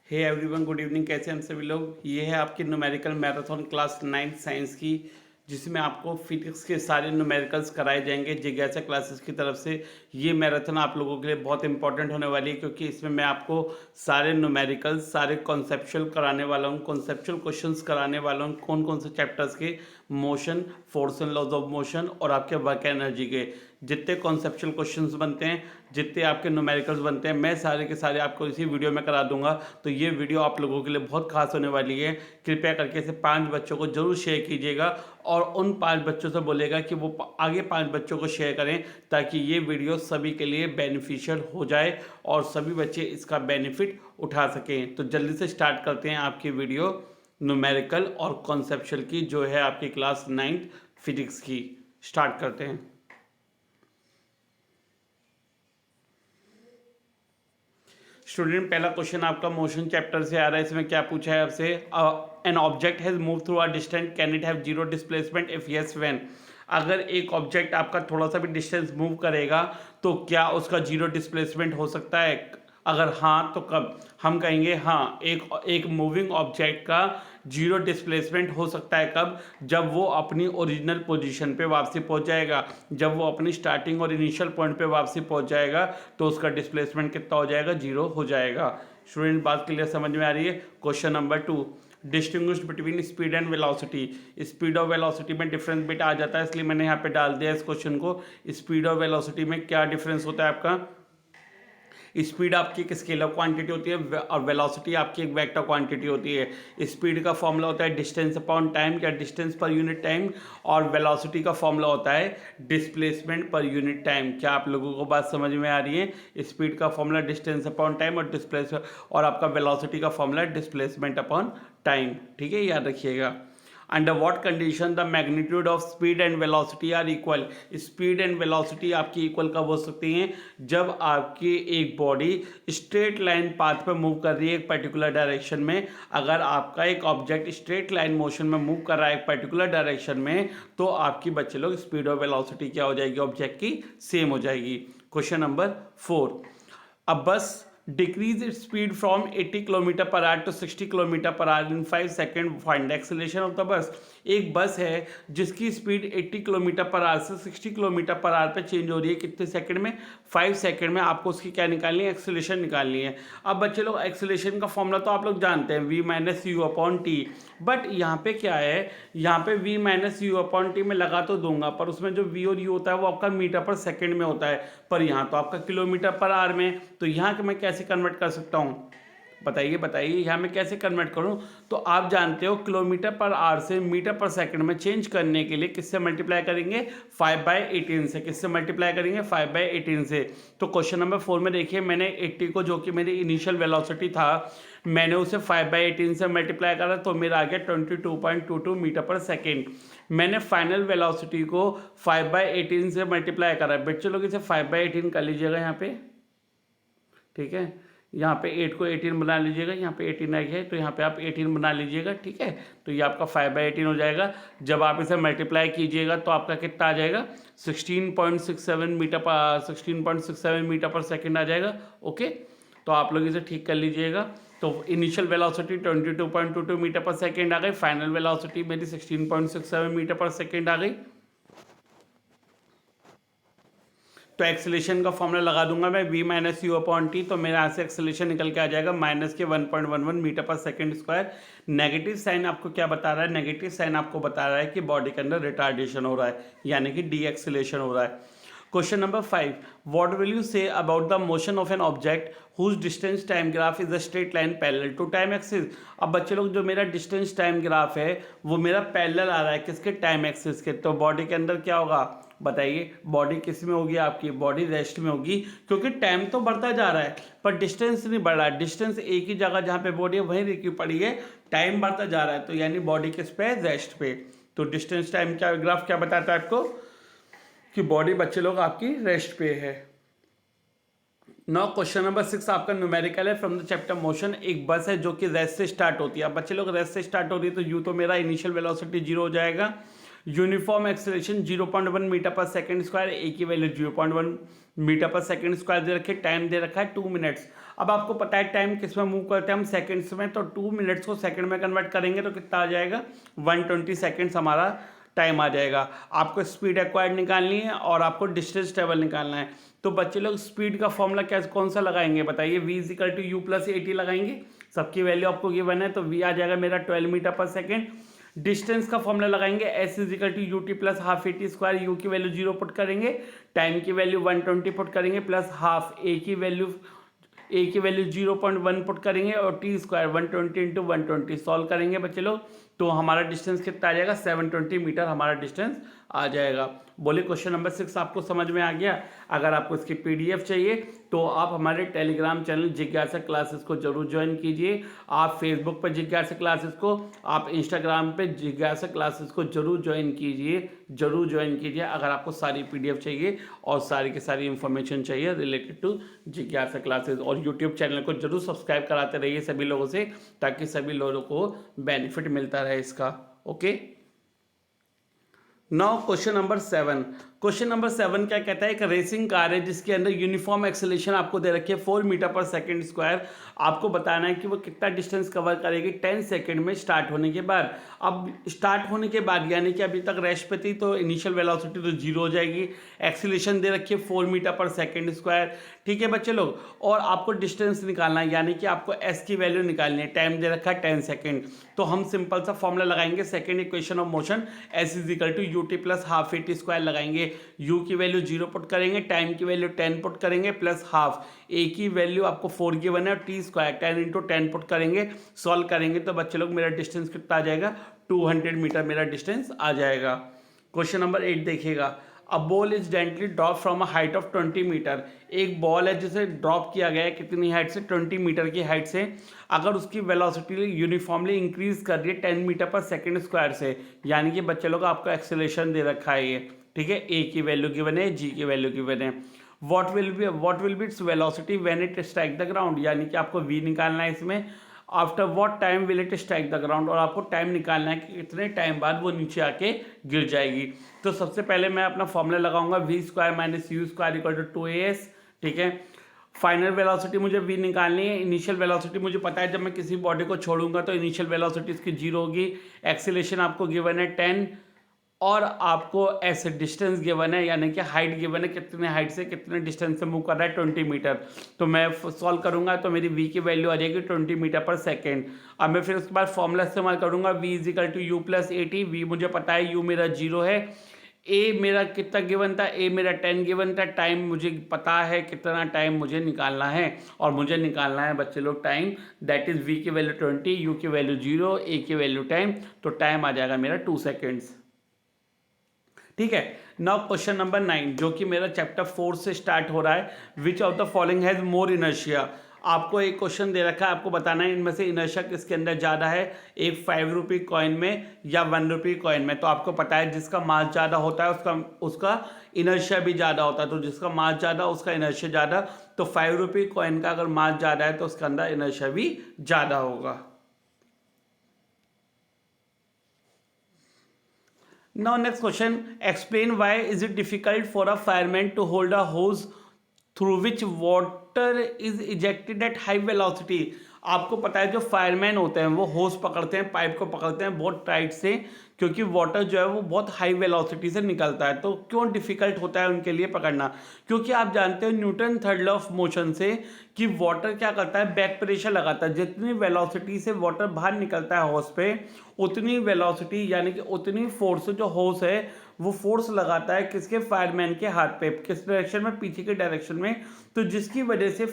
Hey everyone, good evening. कैसे हैं हम सभी लोग। ये है आपकी न्यूमेरिकल मैराथन क्लास 9 साइंस की, जिसमें आपको फिजिक्स के सारे न्यूमेरिकल्स कराए जाएंगे जिज्ञासा क्लासेस की तरफ से। ये मैराथन आप लोगों के लिए बहुत इंपॉर्टेंट होने वाली है, क्योंकि इसमें मैं आपको सारे न्यूमेरिकल्स, सारे कॉन्सेप्चुअल कराने वाला हूँ, कॉन्सेप्चुअल क्वेश्चंस कराने वाला हूँ। कौन कौन से चैप्टर्स के, motion, force and laws of motion और आपके वर्क एनर्जी के जितने कॉन्सेप्चुअल क्वेश्चंस बनते हैं, जितने आपके न्यूमेरिकल्स बनते हैं, मैं सारे के सारे आपको इसी वीडियो में करा दूंगा। तो ये वीडियो आप लोगों के लिए बहुत खास होने वाली है। कृपया करके इसे 5 बच्चों को जरूर शेयर कीजिएगा और उन 5 बच्चों से बोलेगा कि वो आगे 5 बच्चों को शेयर करें, ताकि ये वीडियो सभी के लिए बेनिफिशियल हो जाए और सभी बच्चे इसका बेनिफिट उठा सकें। तो जल्दी से स्टार्ट करते हैं आपकी वीडियो न्यूमेरिकल और कॉन्सेप्चुअल की, जो है आपकी क्लास 9 फिजिक्स की। स्टार्ट करते हैं। स्टूडेंट, पहला क्वेश्चन आपका मोशन चैप्टर से आ रहा है। इसमें क्या पूछा है आपसे? An object has move through a distance, can it have zero displacement? If yes, when? अगर एक ऑब्जेक्ट आपका थोड़ा सा भी डिस्टेंस मूव करेगा तो क्या उसका जीरो डिस्प्लेसमेंट हो सकता है? अगर हाँ तो कब? हम कहेंगे हाँ, एक एक मूविंग ऑब्जेक्ट का जीरो डिस्प्लेसमेंट हो सकता है। कब? जब वो अपनी ओरिजिनल पोजीशन पे वापसी पहुंच जाएगा, जब वो अपनी स्टार्टिंग और इनिशियल पॉइंट पे वापसी पहुंच जाएगा तो उसका डिस्प्लेसमेंट कितना हो जाएगा? जीरो हो जाएगा। स्टूडेंट, बात क्लियर समझ में आ रही है? Question number 2, distinguish between speed and velocity. Speed और वेलोसिटी में डिफरेंस बेटा आ जाता है, इसलिए मैंने यहाँ पे डाल दिया इस क्वेश्चन को। स्पीड और वेलोसिटी में क्या डिफरेंस होता है आपका? स्पीड आपकी एक स्केलर क्वांटिटी होती है और वेलोसिटी आपकी एक वेक्टर क्वांटिटी होती है। स्पीड का फॉर्मूला होता है डिस्टेंस अपॉन टाइम या डिस्टेंस पर यूनिट टाइम, और वेलोसिटी का फॉर्मूला होता है डिस्प्लेसमेंट पर यूनिट टाइम। क्या आप लोगों को बात समझ में आ रही है? स्पीड का फॉर्मूला डिस्टेंस अपॉन टाइम और आपका वेलोसिटी का फॉर्मूला डिस्प्लेसमेंट अपॉन टाइम। ठीक है, याद रखिएगा। Under what condition the magnitude of speed and velocity are equal? Speed and velocity आपकी इक्वल कब हो सकती हैं? जब आपकी एक बॉडी स्ट्रेट लाइन पाथ पे मूव कर रही है एक पर्टिकुलर डायरेक्शन में। अगर आपका एक ऑब्जेक्ट स्ट्रेट लाइन मोशन में मूव कर रहा है एक पर्टिकुलर डायरेक्शन में, तो आपकी बच्चे लोग स्पीड और वेलोसिटी क्या हो जाएगी? ऑब्जेक्ट की सेम हो जाएगी। Question number 4, a bus decrease its speed from 80 kilometre per hour to 60 kilometre per hour in 5 second, find acceleration of the bus. एक बस है जिसकी स्पीड 80 किलोमीटर पर आवर से 60 किलोमीटर पर आवर पे change हो रही है। कितने सेकंड में? 5 सेकंड में। आपको उसकी क्या निकालनी है? एक्सेलरेशन निकालनी है। अब बच्चे लोग, एक्सेलरेशन का फॉर्मूला तो आप लोग जानते हैं, v minus you upon T. But यहाँ पे क्या है? यहाँ पे v minus you upon T में लगा तो दूंगा, पर उसमें जो v और u होता है वो आपका मीटर पर सेकंड में होता है, पर यहाँ तो आपका किलोमीटर पर आवर में। तो यहाँ के मैं कैसे कन्वर्ट कर सकता हूँ? बताइए बताइए, यहाँ मैं कैसे कन्वर्ट करूँ? तो आप जानते हो किलोमीटर पर आवर से मीटर पर सेकंड में चेंज करने के लिए किससे मल्टीप्लाई करेंगे? 5/18 से। किससे मल्टीप्लाई करेंगे? 5/18 से। तो क्वेश्चन नंबर 4 में देखिए, मैंने 80 को, जो कि मेरी इनिशियल वेलोसिटी था, मैंने उसे 5/18 से मल्टीप्लाई करा तो मेरा आ गया 22.22 मीटर पर सेकेंड। मैंने फाइनल वेलोसिटी को 5/18 से मल्टीप्लाई करा। बच्चे लोग इसे 5/18 कर लीजिएगा यहाँ पे। ठीक है, यहाँ पे 8 को 18 बना लीजिएगा, यहाँ पे 18 आ गया है तो यहाँ पे आप 18 बना लीजिएगा। ठीक है, तो ये आपका 5/18 हो जाएगा। जब आप इसे मल्टीप्लाई कीजिएगा तो आपका कितना आ जाएगा? 16.67 मीटर पर सेकेंड आ जाएगा। ओके, तो आप लोग इसे ठीक कर लीजिएगा। तो इनिशियल वेलोसिटी 22.22 मीटर पर सेकेंड आ गई, फाइनल वेलोसिटी मेरी 16.67 मीटर पर सेकेंड आ गई। तो एक्सेलेरेशन का फॉर्मूला लगा दूंगा मैं, v minus you upon T. तो मेरे यहाँ से एक्सेलेरेशन निकल के आ जाएगा माइनस के 1.11 मीटर पर सेकेंड स्क्वायर। नेगेटिव साइन आपको क्या बता रहा है? नेगेटिव साइन आपको बता रहा है कि बॉडी के अंदर रिटार्डेशन हो रहा है, यानी कि डी एक्सेलेरेशन हो रहा है। Question number 5, what will you say about the motion of an object whose distance time graph is a straight line parallel to time axis? अब बच्चे लोग, जो मेरा डिस्टेंस टाइम ग्राफ है वो मेरा पैरेलल आ रहा है किसके? टाइम एक्सिस के। तो बॉडी के अंदर क्या होगा? बताइए, बॉडी किस में होगी? आपकी बॉडी रेस्ट में होगी, क्योंकि टाइम तो बढ़ता जा रहा है पर डिस्टेंस नहीं बढ़ रहा है। डिस्टेंस एक ही जगह जहाँ पे बॉडी है वहीं रुकी पड़ी है, टाइम बढ़ता जा रहा है, तो यानी बॉडी किस पे? रेस्ट पे। तो डिस्टेंस टाइम क्या ग्राफ क्या बताता है आपको? कि बॉडी बच्चे लोग आपकी रेस्ट पे है। नौ क्वेश्चन नंबर 6 आपका न्यूमेरिकल है फ्रॉम द चैप्टर मोशन। एक बस है जो कि रेस्ट से स्टार्ट होती है। अब बच्चे लोग, रेस्ट से स्टार्ट हो रही है तो यू तो मेरा इनिशियल वेलोसिटी 0 हो जाएगा। यूनिफॉर्म एक्सेलरेशन 0.1 मीटर पर सेकंड स्क्वायर, ए की वैल्यू 0.1 मीटर पर सेकंड स्क्वायर दे रखे, टाइम दे रखा है 2 मिनट्स। अब आपको पता है टाइम किस में मूव करते हैं हम, सेकंड्स में, तो 2 मिनट्स को सेकंड में कन्वर्ट करेंगे तो कितना आ जाएगा, 120 सेकंड्स हमारा टाइम आ जाएगा। आपको स्पीड एक्वायर्ड निकालनी है और आपको डिस्टेंस ट्रेवल निकालना है। तो बच्चे लोग स्पीड का फॉर्मूला क्या कौन सा लगाएंगे बताइए, v equal to u plus a t लगाएंगे, सबकी वैल्यू आपको गिवन है, तो v आ जाएगा मेरा 12 मीटर पर सेकेंड। डिस्टेंस का फॉर्मूला लगाएंगे, s equal to u t plus half a t square, u की वैल्यू 0 पुट करेंगे, टाइम की वैल्यू 120 पुट करेंगे, प्लस हाफ ए की वैल्यू 0.1 पुट करेंगे और टी स्क्वायर 120 इंटू 120 सॉल्व करेंगे बच्चे लोग, तो हमारा डिस्टेंस कितना आ जाएगा, 720 मीटर हमारा डिस्टेंस आ जाएगा। बोले क्वेश्चन नंबर 6 आपको समझ में आ गया। अगर आपको इसकी पीडीएफ चाहिए तो आप हमारे टेलीग्राम चैनल जिज्ञासा क्लासेस को जरूर ज्वाइन कीजिए। आप फेसबुक पर जिज्ञासा क्लासेस को, आप इंस्टाग्राम पे जिज्ञासा क्लासेस को जरूर ज्वाइन कीजिए, अगर आपको सारी पीडीएफ चाहिए और सारी की सारी इंफॉर्मेशन चाहिए रिलेटेड टू जिज्ञासा क्लासेस। और यूट्यूब चैनल को जरूर सब्सक्राइब कराते रहिए सभी लोगों से, ताकि सभी लोगों को बेनिफिट मिलता रहे इसका। Okay, now question number 7। Question number 7 क्या कहता है, एक रेसिंग कार है जिसके अंदर यूनिफॉर्म एक्सेलरेशन आपको दे रखी है 4 मीटर पर सेकंड स्क्वायर। आपको बताना है कि वो कितना डिस्टेंस कवर करेगी 10 सेकंड में स्टार्ट होने के बाद। अब स्टार्ट होने के बाद यानी कि अभी तक रेस्ट पे थी तो इनिशियल वेलोसिटी तो 0 हो जाएगी। एक्सेलरेशन दे रखी है 4 मीटर पर सेकंड स्क्वायर, ठीक है बच्चे लोग, और आपको डिस्टेंस निकालना है, यानी कि आपको एस की वैल्यू निकालनी है। टाइम दे रखा है 10 सेकंड, तो हम सिंपल सा फॉर्मूला लगाएंगे, second equation of motion, s is equal to u t plus half a t square लगाएंगे। u की वैल्यू 0 पुट करेंगे, टाइम की वैल्यू 10 पुट करेंगे, प्लस हाफ a की वैल्यू आपको 4 गिवन है और टी स्क्वायर 10 इंटू 10 पुट करेंगे, सॉल्व करेंगे तो बच्चे लोग मेरा डिस्टेंस कितना आ जाएगा, 200 मीटर मेरा डिस्टेंस आ जाएगा। क्वेश्चन नंबर 8 देखिएगा, a ball is gently drop from a height of 20 meter. एक बॉल है जिसे ड्रॉप किया गया है कितनी हाइट से, 20 मीटर की हाइट से। अगर उसकी वेलोसिटी यूनिफॉर्मली इंक्रीज कर रही है 10 मीटर पर सेकंड स्क्वायर से, यानी कि बच्चे लोग आपको एक्सेलरेशन दे रखा है ये, ठीक है, ए की वैल्यू गिवन है, जी की वैल्यू गिवन है। What will be its velocity when it strike the ground, यानी कि आपको वी निकालना है इसमें। After what time will it strike the ground, और आपको टाइम निकालना है कि कितने टाइम बाद वो नीचे आके गिर जाएगी। तो सबसे पहले मैं अपना फॉर्मूला लगाऊंगा, v square minus u square equal to 2as, ठीक है। फाइनल वेलोसिटी मुझे v निकालनी है, इनिशियल वेलोसिटी मुझे पता है जब मैं किसी बॉडी को छोड़ूंगा तो इनिशियल वेलोसिटी इसकी 0 होगी। एक्सीलरेशन आपको गिवन है 10 और आपको ऐसे डिस्टेंस गिवन है, यानी कि हाइट गिवन है, कितने हाइट से कितने डिस्टेंस से मूव कर रहा है 20 मीटर। तो मैं सॉल्व करूंगा तो मेरी v की वैल्यू आ जाएगी 20 मीटर पर सेकेंड। अब मैं फिर उसके बाद फॉर्मूला इस्तेमाल करूंगा, v equal to u plus a t. V मुझे पता है, u मेरा 0 है, a मेरा कितना गिवन था, a मेरा 10 गिवन था, टाइम मुझे पता है कितना टाइम मुझे निकालना है, और मुझे निकालना है बच्चे लोग टाइम, दैट इज v की वैल्यू 20, u की वैल्यू 0, a की वैल्यू 10, तो टाइम आ जाएगा मेरा 2 सेकेंड्स, ठीक है। नाउ क्वेश्चन नंबर 9 जो कि मेरा चैप्टर 4 से स्टार्ट हो रहा है, which of the following has more inertia. आपको एक क्वेश्चन दे रखा है, आपको बताना है इनमें से इनर्शिया किसके अंदर ज़्यादा है, एक 5 रुपये कॉइन में या 1 रुपये कॉइन में। तो आपको पता है जिसका मास ज़्यादा होता है उसका इनर्शिया भी ज़्यादा होता है, तो जिसका मास ज़्यादा उसका इनर्शिया ज़्यादा। तो 5 रुपये कॉइन का अगर मास ज़्यादा है तो उसके अंदर इनर्शिया भी ज़्यादा होगा। Now next question, explain why is it difficult for a fireman to hold a hose through which water is ejected at high velocity। आपको पता है जो फायरमैन होते हैं वो होस पकड़ते हैं, पाइप को पकड़ते हैं बहुत टाइट से, क्योंकि वाटर जो है वो बहुत हाई वेलोसिटी से निकलता है। तो क्यों डिफिकल्ट होता है उनके लिए पकड़ना, क्योंकि आप जानते हो Newton third law of motion से कि वाटर क्या करता है, बैक प्रेशर लगाता है। जितनी वेलोसिटी से वाटर बाहर निकलता है होस पे, उतनी वेलोसिटी यानी कि उतनी फोर्स जो होस है वो फोर्स लगाता है किसके, फायरमैन के हाथ पे। किस डायरेक्शन में, पीछे के डायरेक्शन में। तो जिसकी वजह से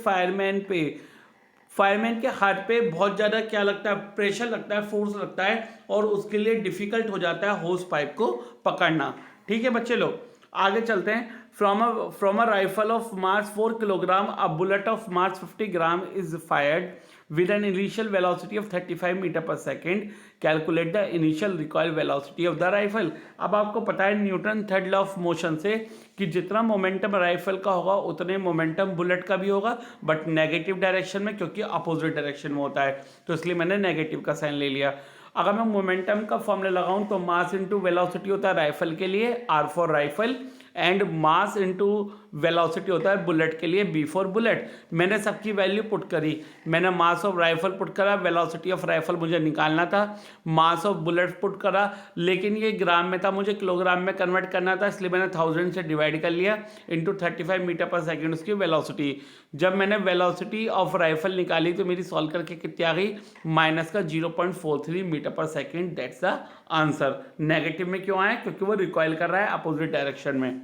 फायरमैन के हाथ पे बहुत ज़्यादा क्या लगता है, प्रेशर लगता है, फोर्स लगता है, और उसके लिए डिफिकल्ट हो जाता है होस पाइप को पकड़ना, ठीक है बच्चे लोग। आगे चलते हैं। From a rifle of mass 4 kilogram a bullet of mass 50 gram is fired with an initial velocity of 35 metre पर second, calculate the initial recoil velocity of the rifle. अब आपको पता है Newton third law of motion से कि जितना momentum rifle का होगा उतने मोमेंटम बुलेट का भी होगा, बट नेगेटिव डायरेक्शन में, क्योंकि अपोजिट डायरेक्शन में होता है, तो इसलिए मैंने नेगेटिव का साइन ले लिया। अगर मैं मोमेंटम का फॉर्मूला लगाऊं तो मास इंटू वेलोसिटी होता है राइफल के लिए, R for rifle, and mass into velocity होता है बुलेट के लिए, बी फॉर बुलेट। मैंने सबकी वैल्यू पुट करी, मैंने मास ऑफ राइफल पुट करा, वेलोसिटी ऑफ राइफल मुझे निकालना था, मास ऑफ बुलेट पुट करा, लेकिन ये ग्राम में था, मुझे किलोग्राम में कन्वर्ट करना था, इसलिए मैंने 1000 से डिवाइड कर लिया इंटू 35 मीटर पर सेकेंड उसकी वेलोसिटी। जब मैंने वेलोसिटी ऑफ राइफल निकाली तो मेरी सॉल्व करके कितनी आ गई, माइनस का 0.43 मीटर पर second, that's the answer. Negative में क्यों आए, क्योंकि वो रिकॉइल कर रहा है अपोजिट डायरेक्शन में।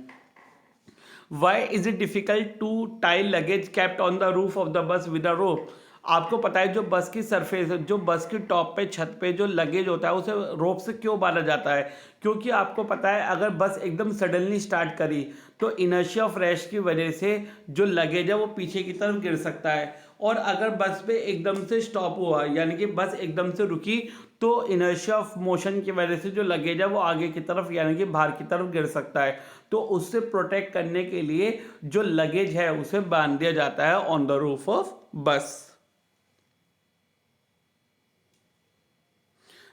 Why is it difficult to tie luggage kept on the roof of the bus with a rope? आपको पता है जो बस की सरफेस, जो बस की टॉप पे, छत पे जो लगेज होता है उसे रोप से क्यों बांधा जाता है, क्योंकि आपको पता है अगर बस एकदम सडनली स्टार्ट करी तो इनर्शिया ऑफ रेस्ट की वजह से जो लगेज है वो पीछे की तरफ गिर सकता है, और अगर बस पे एकदम से स्टॉप हुआ यानी कि बस एकदम से रुकी तो इनर्शिया ऑफ मोशन की वजह से जो लगेज है वो आगे की तरफ यानी कि बाहर की तरफ गिर सकता है। तो उससे प्रोटेक्ट करने के लिए जो लगेज है उसे बांध दिया जाता है on the roof of bus.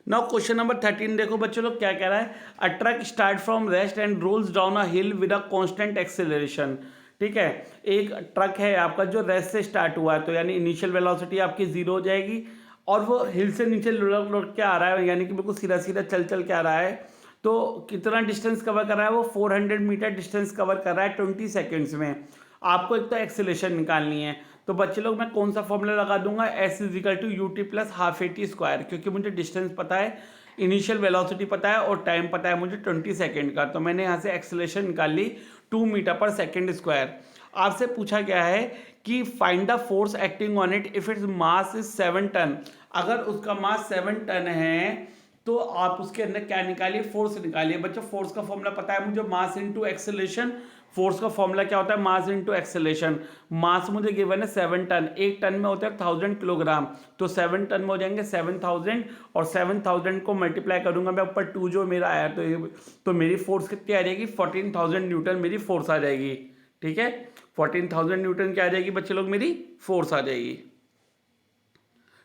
Now question number 13 देखो बच्चों लोग क्या कह रहा है, a truck start from rest and rolls down a hill with a constant acceleration. ठीक है, एक ट्रक है आपका जो रेस्ट से स्टार्ट हुआ है, तो यानी इनिशियल वेलोसिटी आपकी 0 हो जाएगी और वो हिल से नीचे लुढ़क लुढ़क के आ रहा है, यानी कि बिल्कुल सीधा सीधा चल चल के आ रहा है। तो कितना डिस्टेंस कवर कर रहा है वो, 400 मीटर डिस्टेंस कवर कर रहा है 20 सेकेंड्स में। आपको एक तो एक्सेलेरेशन निकालनी है, तो बच्चे लोग मैं कौन सा फॉर्मूला लगा दूंगा, s is equal to u t plus half a t square, क्योंकि मुझे डिस्टेंस पता है, इनिशियल वेलोसिटी पता है और टाइम पता है मुझे 20 सेकेंड का। तो मैंने यहाँ से एक्सेलेरेशन निकाल ली 2 मीटर पर सेकेंड स्क्वायर। आपसे पूछा गया है कि find the force acting on it if it's mass is 7 ton. अगर उसका मास 7 टन है तो आप उसके अंदर क्या निकालिए, फोर्स निकालिए। बच्चों फोर्स का फॉर्मूला पता है मुझे, मास इनटू एक्सेलरेशन। फोर्स का फॉर्मूला क्या होता है, मास इनटू एक्सेलरेशन। मास मुझे गिवन है 7 टन, एक टन में होता है 1000 किलोग्राम, तो 7 टन में हो जाएंगे 7000, और 7000 को मल्टीप्लाई करूंगा मैं ऊपर 2 जो मेरा आया तो मेरी फोर्स कितनी आ जाएगी, 14000 न्यूटन मेरी फोर्स आ जाएगी। ठीक है, 14000 न्यूटन क्या आ जाएगी बच्चे लोग, मेरी फोर्स आ जाएगी।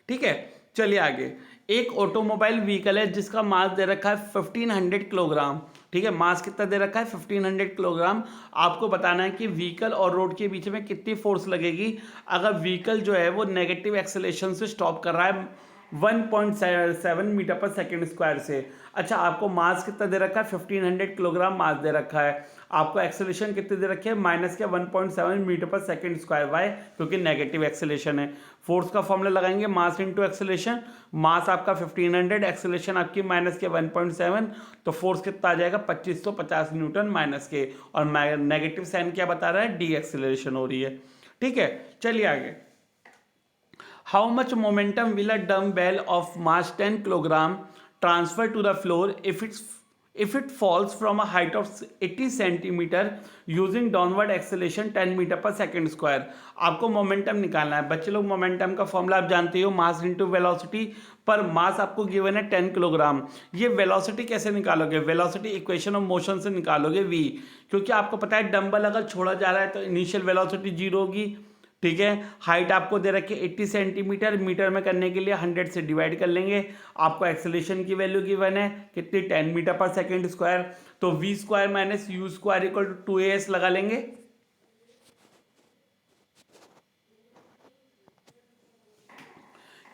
ठीक है, चलिए आगे। एक ऑटोमोबाइल व्हीकल है जिसका मास दे रखा है 1500 किलोग्राम। ठीक है, मास कितना दे रखा है, 1500 किलोग्राम। आपको बताना है कि व्हीकल और रोड के बीच में कितनी फोर्स लगेगी अगर व्हीकल जो है वो नेगेटिव एक्सेलरेशन से स्टॉप कर रहा है 1.7 मीटर पर सेकेंड स्क्वायर से। अच्छा, आपको मास कितना दे रखा है, 1500 किलोग्राम मास दे रखा है। आपको एक्सेलरेशन कितने दे रखे है, माइनस के 1.7 मीटर पर सेकेंड स्क्वायर। वाई, क्योंकि नेगेटिव एक्सेलरेशन है। फोर्स का फॉर्मूला लगाएंगे, मास इंटू एक्सेलरेशन। मास आपका 1500, एक्सेलरेशन आपकी माइनस के 1.7, तो फोर्स कितना आ जाएगा 2550 न्यूटन माइनस के, और नेगेटिव साइन क्या बता रहा है, डी एक्सेलरेशन हो रही है। ठीक है, चलिए आगे। How much momentum will a dumbbell of mass 10 kilogram transfer to the floor if it falls from a height of 80 centimeter using downward acceleration 10 meter पर सेकेंड स्क्वायर। आपको मोमेंटम निकालना है बच्चे लोग। मोमेंटम का फॉर्मूला आप जानते हो, मास इंटू वेलोसिटी, पर मास आपको गिवन है 10 किलोग्राम। ये वेलोसिटी कैसे निकालोगे, वेलोसिटी इक्वेशन ऑफ मोशन से निकालोगे v, क्योंकि आपको पता है डंबल अगर छोड़ा जा रहा है तो इनिशियल वेलोसिटी 0 होगी। ठीक है, हाइट आपको दे रखी है 80 सेंटीमीटर, मीटर में करने के लिए 100 से डिवाइड कर लेंगे। आपको एक्सेलरेशन की वैल्यू गिवन है कितनी, 10 मीटर पर सेकेंड स्क्वायर, तो v square minus u square equal to 2as लगा लेंगे।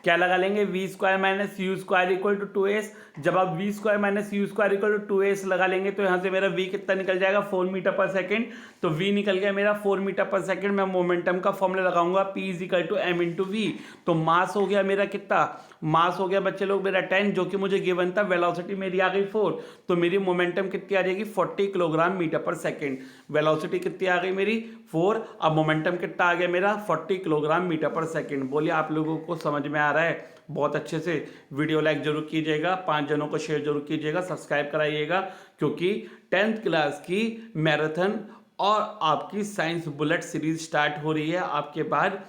क्या लगा लेंगे, v square minus u square equal to 2s। जब आप v square minus u square equal to 2s लगा लेंगे तो यहाँ से मेरा v कितना निकल जाएगा, 4 मीटर पर सेकेंड। तो v निकल गया मेरा 4 मीटर पर सेकेंड। मैं मोमेंटम का फॉर्मूला लगाऊंगा, p is equal to m into v. तो मास हो गया मेरा कितना, मास हो गया बच्चे लोग मेरा 10, जो कि मुझे गिवन था। वेलोसिटी मेरी आ गई 4, तो मेरी मोमेंटम कितनी आ जाएगी, 40 किलोग्राम मीटर पर सेकेंड। वेलोसिटी कितनी आ गई मेरी 4, अब मोमेंटम कितना आ गया मेरा 40 किलोग्राम मीटर पर सेकेंड। बोलिए आप लोगों को समझ में आ रहा है, बहुत अच्छे से। वीडियो लाइक जरूर कीजिएगा, 5 जनों को शेयर जरूर कीजिएगा, सब्सक्राइब कराइएगा, क्योंकि 10th क्लास की मैराथन और आपकी साइंस बुलेट सीरीज स्टार्ट हो रही है आपके बाद,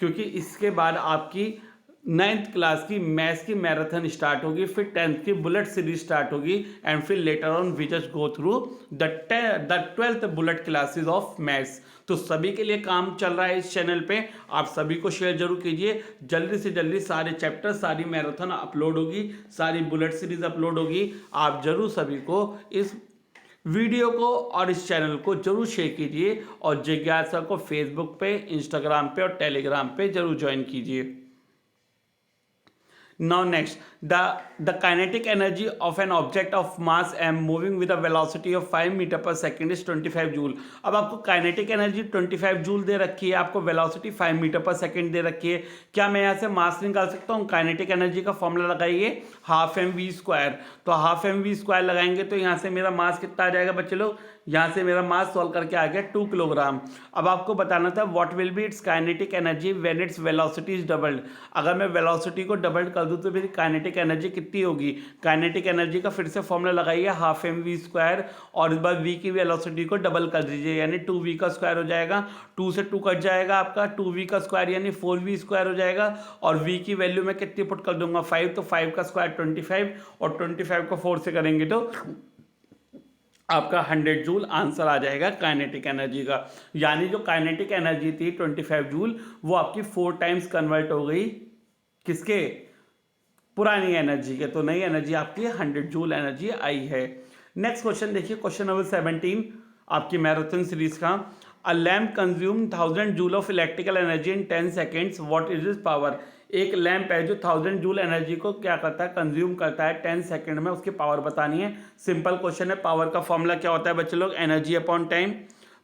क्योंकि इसके बाद आपकी 9th क्लास की मैथ्स की मैराथन स्टार्ट होगी, फिर 10th की बुलेट सीरीज स्टार्ट होगी, एंड फिर later on we just go through the 12th bullet classes of maths. तो सभी के लिए काम चल रहा है इस चैनल पे, आप सभी को शेयर जरूर कीजिए। जल्दी से जल्दी सारे चैप्टर, सारी मैराथन अपलोड होगी, सारी बुलेट सीरीज अपलोड होगी। आप जरूर सभी को इस वीडियो को और इस चैनल को जरूर शेयर कीजिए और जिज्ञासा को फेसबुक पे, इंस्टाग्राम पे और टेलीग्राम पे जरूर ज्वाइन कीजिए। Now next, the kinetic energy of an object of mass m moving with a velocity of 5 metre पर सेकेंड इज 25 जूल। अब आपको काइनेटिक एनर्जी 25 जूल दे रखी है, आपको वेलोसिटी 5 मीटर पर सेकेंड दे रखी है। क्या मैं यहाँ से मास निकाल सकता हूँ? काइनेटिक एनर्जी का फॉर्मूला लगाइए, हाफ एम वी स्क्वायर। तो हाफ एम वी स्क्वायर लगाएंगे तो यहाँ से मेरा मास कितना आ जाएगा बच्चे लोग? यहाँ से मेरा मास सॉल्व करके आ गया 2 किलोग्राम। अब आपको बताना था what will be it's kinetic energy when its velocity is doubled. अगर मैं वेलोसिटी को डबल्ड कर दूँ तो मेरी काइनेटिक एनर्जी कितनी होगी? काइनेटिक एनर्जी का फिर से फॉर्मूला लगाइए, हाफ एम वी स्क्वायर, और इस बार वी की वेलोसिटी को डबल कर दीजिए, यानी 2v का स्क्वायर हो जाएगा। 2 से 2 कट जाएगा आपका, 2v का स्क्वायर यानी 4v स्क्वायर हो जाएगा। और v की वैल्यू मैं कितनी पुट कर दूंगा? 5, तो 5 का स्क्वायर 25, और 25 को 4 से करेंगे तो आपका 100 जूल आंसर आ जाएगा काइनेटिक एनर्जी का। यानी जो काइनेटिक एनर्जी थी 25 जूल, वो आपकी 4 टाइम्स कन्वर्ट हो गई किसके? पुरानी एनर्जी के। तो नई एनर्जी आपकी 100 जूल एनर्जी आई है। नेक्स्ट क्वेश्चन देखिए, क्वेश्चन नंबर 17 आपकी मैराथन सीरीज का। अ lamp consume 1000 joule of electrical energy in 10 seconds, what is is power? एक लैंप है जो 1000 जूल एनर्जी को क्या करता है? कंज्यूम करता है 10 सेकंड में, उसकी पावर बतानी है। सिंपल क्वेश्चन है। पावर का फॉर्मूला क्या होता है बच्चे लोग? Energy upon time.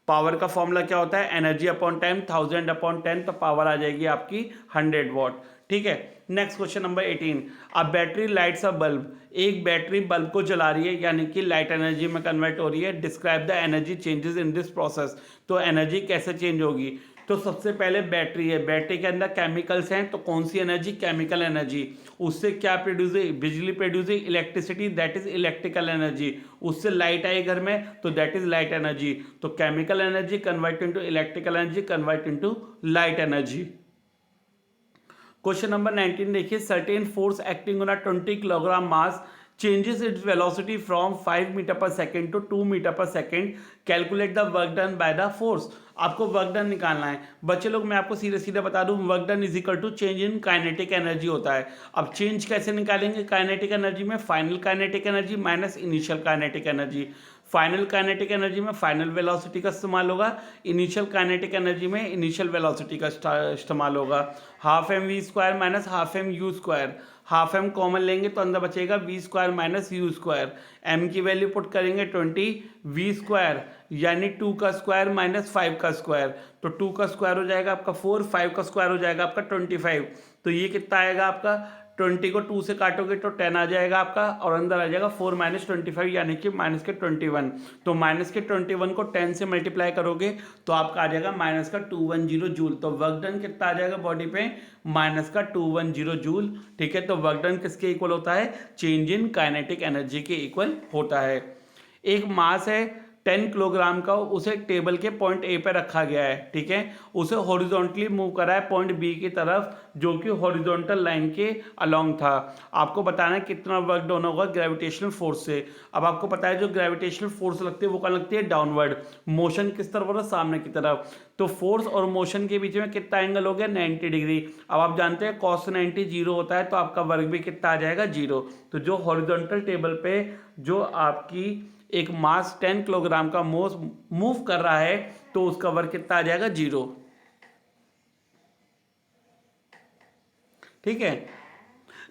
पावर का फॉर्मूला क्या होता है? एनर्जी अपॉन टाइम, 1000 अपॉन 10, तो पावर आ जाएगी आपकी 100 वॉट। ठीक है। नेक्स्ट क्वेश्चन नंबर 18, अब बैटरी लाइट्स अ बल्ब। एक बैटरी बल्ब को जला रही है, यानी कि लाइट एनर्जी में कन्वर्ट हो रही है। Describe the energy changes in this process. तो एनर्जी कैसे चेंज होगी? तो सबसे पहले बैटरी है, बैटरी के अंदर केमिकल्स हैं, तो कौन सी एनर्जी? Chemical energy. उससे क्या प्रोड्यूस हुई? बिजली प्रोड्यूस हुई, electricity, that is electrical energy. उससे लाइट आई घर में, तो दैट इज लाइट एनर्जी। तो chemical energy convert into electrical energy, convert into light energy. Question number 19 देखिए, certain force acting on a 20 kilogram mass changes its velocity from 5 metre पर second to 2 metre पर second, calculate the work done by the force. आपको work done निकालना है बच्चे लोग। मैं आपको सीधे सीधे बता दूं, work done is equal to change in kinetic energy होता है। अब चेंज कैसे निकालेंगे काइनेटिक एनर्जी में? Final kinetic energy minus initial kinetic energy. Final kinetic energy में फाइनल वेलोसिटी का इस्तेमाल होगा, इनिशियल काइनेटिक एनर्जी में इनिशियल वेलोसिटी का इस्तेमाल होगा। Half m v square minus half m u square. Half m common लेंगे तो अंदर बचेगा v square minus u square. M की वैल्यू पुट करेंगे 20, वी स्क्वायर यानी 2 का स्क्वायर माइनस 5 का स्क्वायर, तो 2 का स्क्वायर हो जाएगा आपका 4, 5 का स्क्वायर हो जाएगा आपका 25। तो ये कितना आएगा आपका? 20 को 2 से काटोगे तो 10 आ जाएगा आपका, और अंदर आ जाएगा 4 माइनस 25 यानी कि माइनस के 21। तो माइनस के 21 को 10 से मल्टीप्लाई करोगे तो आपका आ जाएगा माइनस का 210 जूल। तो वर्क डन कितना आ जाएगा बॉडी पे? माइनस का 210 जूल। ठीक है। तो वर्क डन किसके इक्वल होता है? चेंज इन काइनेटिक एनर्जी के इक्वल होता है। एक मास है 10 किलोग्राम का, उसे टेबल के पॉइंट ए पर रखा गया है। ठीक है। उसे हॉरिजॉन्टली मूव करा है पॉइंट बी की तरफ, जो कि हॉरिजॉन्टल लाइन के अलोंग था। आपको बताना है कितना वर्क डन होगा ग्रेविटेशनल फोर्स से। अब आपको पता है जो ग्रेविटेशनल फोर्स लगती है वो कहाँ लगती है? डाउनवर्ड। मोशन किस तरफ हो रहा है? सामने की तरफ। तो फोर्स और मोशन के बीच में कितना एंगल हो गया? 90 डिग्री। अब आप जानते हैं cos 90 जीरो होता है, तो आपका वर्क भी कितना आ जाएगा? जीरो। तो जो हॉरिजॉन्टल टेबल पे जो आपकी एक मास 10 किलोग्राम का मूव कर रहा है, तो उसका वर्क कितना आ जाएगा? जीरो। ठीक है।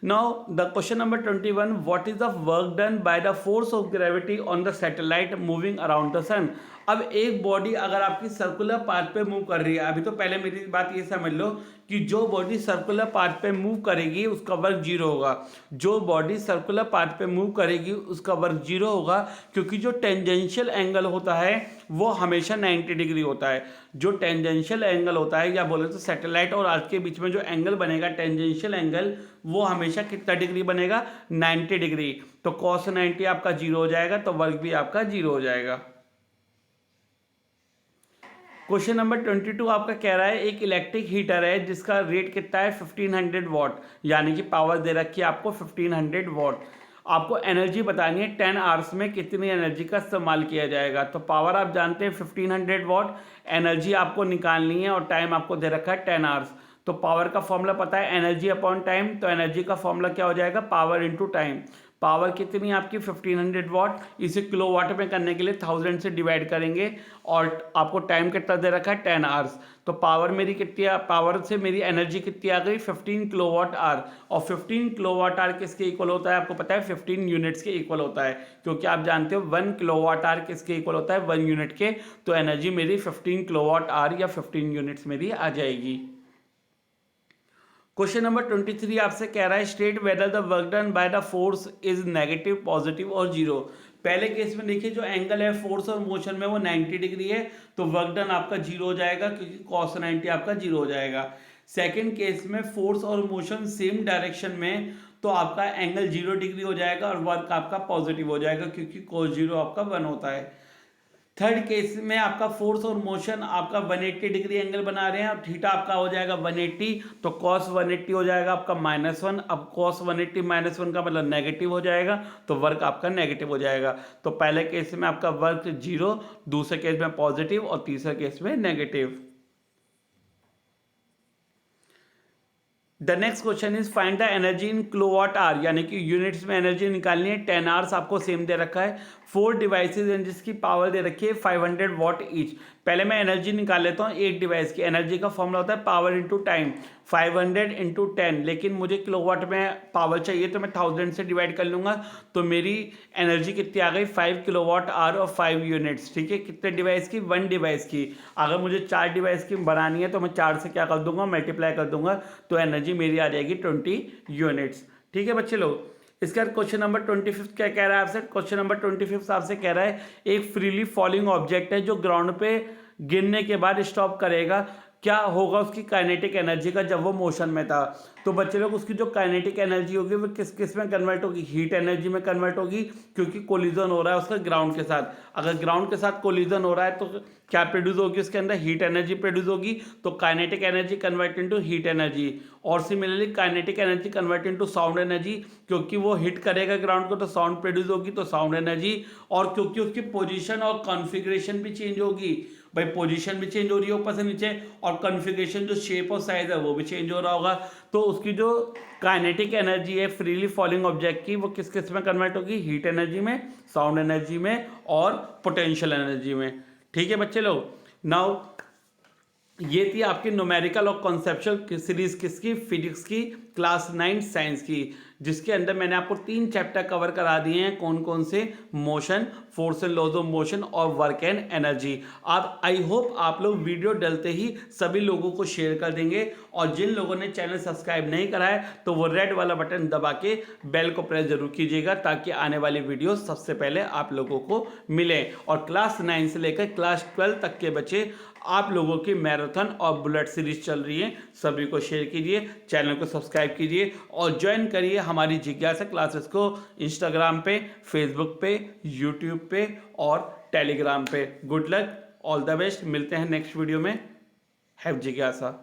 Now the question number 21, what is the work done by the force of gravity on the satellite moving around the sun. अब एक बॉडी अगर आपकी सर्कुलर पाथ पे मूव कर रही है, अभी तो पहले मेरी बात ये समझ लो कि जो बॉडी सर्कुलर पाथ पे मूव करेगी उसका वर्क जीरो होगा। जो बॉडी सर्कुलर पाथ पे मूव करेगी उसका वर्क जीरो होगा, क्योंकि जो टेंजेंशियल एंगल होता है वो हमेशा 90 डिग्री होता है। जो टेंजेंशियल एंगल होता है, या बोले तो सैटेलाइट और अर्थ के बीच में जो एंगल बनेगा टेंजेंशियल एंगल, वो हमेशा कितना डिग्री बनेगा? 90 डिग्री। तो cos 90 आपका जीरो हो जाएगा, तो वर्क भी आपका जीरो हो जाएगा। क्वेश्चन नंबर 22 आपका कह रहा है एक इलेक्ट्रिक हीटर है जिसका रेट कितना है? 1500 वॉट, यानी कि पावर दे रखी है आपको 1500 वॉट। आपको एनर्जी बतानी है 10 आवर्स में कितनी एनर्जी का इस्तेमाल किया जाएगा। तो पावर आप जानते हैं 1500 वॉट, एनर्जी आपको निकालनी है और टाइम आपको दे रखा है 10 आवर्स। तो पावर का फॉर्मूला पता है एनर्जी अपॉन टाइम, तो एनर्जी का फॉर्मूला क्या हो जाएगा, पावर इंटू टाइम। पावर कितनी है आपकी 1500 वॉट, इसे किलोवाट में करने के लिए 1000 से डिवाइड करेंगे और आपको टाइम कितना दे रखा है 10 आवर्स। तो पावर मेरी कितनी, पावर से मेरी एनर्जी कितनी आ गई 15 किलोवाट आवर। और 15 किलोवाट आवर किसके इक्वल होता है आपको पता है 15 यूनिट्स के इक्वल होता है, क्योंकि आप जानते हो 1 किलोवाट आवर किसके इक्वल होता है 1 यूनिट के। तो एनर्जी मेरी 15 किलोवाट आवर या 15 यूनिट्स मेरी आ जाएगी। क्वेश्चन नंबर 23 आपसे कह रहा है state whether the work done by the force is negative, positive और जीरो। पहले केस में देखिए जो एंगल है फोर्स और मोशन में वो 90 डिग्री है, तो वर्क डन आपका जीरो हो जाएगा क्योंकि cos 90 आपका जीरो हो जाएगा। सेकंड केस में फोर्स और मोशन सेम डायरेक्शन में, तो आपका एंगल 0 डिग्री हो जाएगा और वर्क आपका पॉजिटिव हो जाएगा क्योंकि cos 0 आपका 1 होता है। थर्ड केस में आपका फोर्स और मोशन आपका 180 डिग्री एंगल बना रहे हैं और थीटा आपका हो जाएगा 180, तो cos 180 हो जाएगा आपका -1। अब cos 180 -1 का मतलब नेगेटिव हो जाएगा, तो वर्क आपका नेगेटिव हो जाएगा। तो पहले केस में आपका वर्क 0, दूसरे केस में पॉजिटिव और तीसरे केस में negative. The next question is find the energy in kilowatt hour, यानी कि यूनिट्स में एनर्जी निकालनी है। 10 आवर्स आपको सेम दे रखा है, 4 डिवाइसेज हैं जिसकी पावर दे रखी है 500 वॉट ईच। पहले मैं एनर्जी निकाल लेता हूँ एक डिवाइस की। एनर्जी का फॉर्मूला होता है पावर इंटू टाइम, 500 इंटू 10, लेकिन मुझे किलोवाट में पावर चाहिए तो मैं 1000 से डिवाइड कर लूँगा। तो मेरी एनर्जी कितनी आ गई 5 किलोवाट आवर और 5 यूनिट्स। ठीक है, कितने डिवाइस की, 1 डिवाइस की। अगर मुझे 4 डिवाइस की बनानी है तो मैं 4 से क्या कर दूंगा, मल्टीप्लाई कर दूंगा, तो एनर्जी मेरी आ जाएगी 20 यूनिट्स। ठीक है बच्चे लोग। इसके बाद क्वेश्चन नंबर 25 क्या कह रहा है आपसे। क्वेश्चन नंबर 25 आपसे कह रहा है एक फ्रीली फॉलिंग ऑब्जेक्ट है जो ग्राउंड पे गिरने के बाद स्टॉप करेगा, क्या होगा उसकी काइनेटिक एनर्जी का जब वो मोशन में था। तो बच्चे लोग उसकी जो काइनेटिक एनर्जी होगी वो किस किस में कन्वर्ट होगी, हीट एनर्जी में कन्वर्ट होगी, क्योंकि कोलिजन हो रहा है उसका ग्राउंड के साथ। अगर ग्राउंड के साथ कोलिजन हो रहा है तो क्या प्रोड्यूस होगी, उसके अंदर हीट एनर्जी प्रोड्यूस होगी, तो kinetic energy convert into heat energy. और similarly kinetic energy convert into sound energy, क्योंकि वो हिट करेगा ग्राउंड को तो साउंड प्रोड्यूस होगी, तो साउंड एनर्जी। और क्योंकि उसकी पोजीशन और कॉन्फ़िगरेशन भी चेंज होगी, भाई पोजीशन भी चेंज हो रही है ऊपर से नीचे, और कॉन्फ़िगरेशन जो शेप और साइज है वो भी चेंज हो रहा होगा, तो उसकी जो काइनेटिक एनर्जी है फ्रीली फॉलिंग ऑब्जेक्ट की वो किस किस में कन्वर्ट होगी, हीट एनर्जी में, साउंड एनर्जी में और पोटेंशियल एनर्जी में। ठीक है बच्चे लोग। नाउ ये थी आपकी न्यूमेरिकल और कॉन्सेप्चुअल सीरीज किसकी, फिजिक्स की, क्लास 9 साइंस की, जिसके अंदर मैंने आपको 3 चैप्टर कवर करा दिए हैं। कौन कौन से, motion, force and laws of motion और वर्क एंड एनर्जी। आप आई होप आप लोग वीडियो डलते ही सभी लोगों को शेयर कर देंगे, और जिन लोगों ने चैनल सब्सक्राइब नहीं करा है तो वो रेड वाला बटन दबा के बेल को प्रेस जरूर कीजिएगा, ताकि आने वाली वीडियो सबसे पहले आप लोगों को मिले। और क्लास 9 से लेकर क्लास 12 तक के बच्चे आप लोगों की मैराथन और बुलेट सीरीज चल रही है, सभी को शेयर कीजिए, चैनल को सब्सक्राइब कीजिए और ज्वाइन करिए हमारी जिज्ञासा क्लासेस को इंस्टाग्राम पे, फेसबुक पे, यूट्यूब पे और टेलीग्राम पे। Good luck, all the best, मिलते हैं नेक्स्ट वीडियो में। हैव जिज्ञासा।